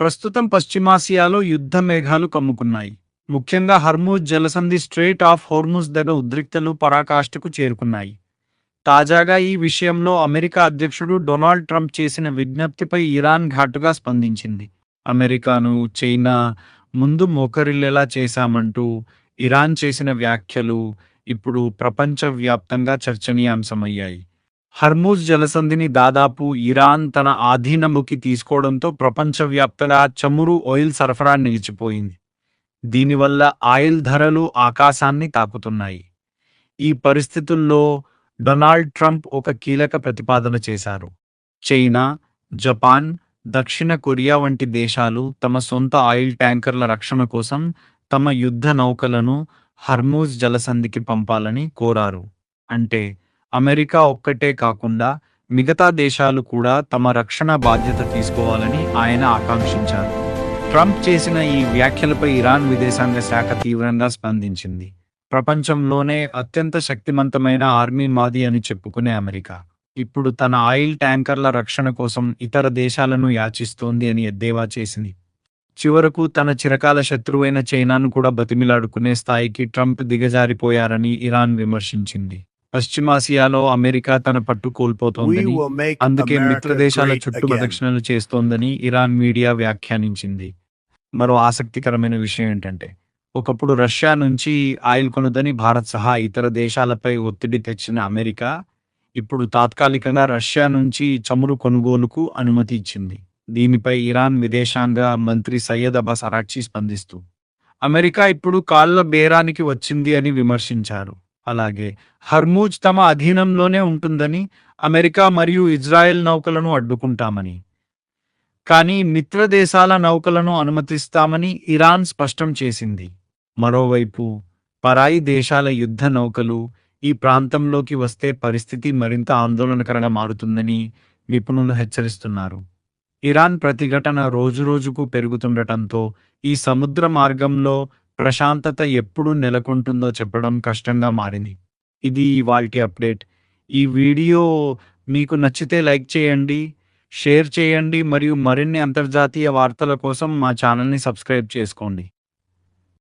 ప్రస్తుతం పశ్చిమాసియాలో యుద్ధ మేఘాలు కమ్ముకున్నాయి. ముఖ్యంగా హర్మూజ్ జలసంధి స్ట్రెయిట్ ఆఫ్ హోర్ముజ్ దగ్గర ఉద్రిక్తలు పరాకాష్ఠకు చేరుకున్నాయి. తాజాగా ఈ విషయంలో అమెరికా అధ్యక్షుడు డొనాల్డ్ ట్రంప్ చేసిన విజ్ఞప్తిపై ఇరాన్ ఘాటుగా స్పందించింది. అమెరికాను, చైనా ముందు మోకరిల్లేలా చేశామంటూ ఇరాన్ చేసిన వ్యాఖ్యలు ఇప్పుడు ప్రపంచవ్యాప్తంగా చర్చనీయాంశమయ్యాయి. హర్మూజ్ జలసంధిని దాదాపు ఇరాన్ తన ఆధీనంలోకి తీసుకోవడంతో ప్రపంచవ్యాప్తంగా చమురు ఆయిల్ సరఫరా నిలిచిపోయింది. దీనివల్ల ఆయిల్ ధరలు ఆకాశాన్ని తాకుతున్నాయి. ఈ పరిస్థితుల్లో డొనాల్డ్ ట్రంప్ ఒక కీలక ప్రతిపాదన చేశారు. చైనా, జపాన్, దక్షిణ కొరియా వంటి దేశాలు తమ సొంత ఆయిల్ ట్యాంకర్ల రక్షణ కోసం తమ యుద్ధ నౌకలను హర్మూజ్ జలసంధికి పంపాలని కోరారు. అంటే అమెరికా ఒక్కటే కాకుండా మిగతా దేశాలు కూడా తమ రక్షణ బాధ్యత తీసుకోవాలని ఆయన ఆకాంక్షించారు. ట్రంప్ చేసిన ఈ వ్యాఖ్యలపై ఇరాన్ విదేశాంగ శాఖ తీవ్రంగా స్పందించింది. ప్రపంచంలోనే అత్యంత శక్తివంతమైన ఆర్మీ మాది అని చెప్పుకునే అమెరికా ఇప్పుడు తన ఆయిల్ ట్యాంకర్ల రక్షణ కోసం ఇతర దేశాలను యాచిస్తోంది అని ఎద్దేవా చేసింది. చివరకు తన చిరకాల శత్రువైన చైనాను కూడా బతిమిలాడుకునే స్థాయికి ట్రంప్ దిగజారిపోయారని ఇరాన్ విమర్శించింది. పశ్చిమాసియాలో అమెరికా తన పట్టు కోల్పోతోందని, అందుకే మిత్రదేశాల చుట్టూ ప్రదక్షిణలు చేస్తోందని ఇరాన్ మీడియా వ్యాఖ్యానించింది. మరో ఆసక్తికరమైన విషయం ఏంటంటే, ఒకప్పుడు రష్యా నుంచి ఆయిల్ కొనుదని భారత్ సహా ఇతర దేశాలపై ఒత్తిడి తెచ్చిన అమెరికా ఇప్పుడు తాత్కాలికంగా రష్యా నుంచి చమురు కొనుగోలుకు అనుమతి ఇచ్చింది. దీనిపై ఇరాన్ విదేశాంగ మంత్రి సయ్యద్ అబ్బాస్ అరాక్చి స్పందిస్తూ అమెరికా ఇప్పుడు కాళ్ల బేరానికి వచ్చింది అని విమర్శించారు. అలాగే హర్మూజ్ తమ అధీనంలోనే ఉంటుందని, అమెరికా మరియు ఇజ్రాయెల్ నౌకలను అడ్డుకుంటామని, కానీ మిత్ర దేశాల నౌకలను అనుమతిస్తామని ఇరాన్ స్పష్టం చేసింది. మరోవైపు పరాయి దేశాల యుద్ధ నౌకలు ఈ ప్రాంతంలోకి వస్తే పరిస్థితి మరింత ఆందోళనకరంగా మారుతుందని నిపుణులు హెచ్చరిస్తున్నారు. ఇరాన్ ప్రతిఘటన రోజురోజుకు పెరుగుతుండటంతో ఈ సముద్ర మార్గంలో ప్రశాంతత ఎప్పుడు నెలకొంటుందో చెప్పడం కష్టంగా మారింది. ఇది ఇవాల్టి అప్డేట్. ఈ వీడియో మీకు నచ్చితే లైక్ చేయండి, షేర్ చేయండి మరియు మరిన్ని అంతర్జాతీయ వార్తల కోసం మా ఛానల్ని సబ్స్క్రైబ్ చేసుకోండి.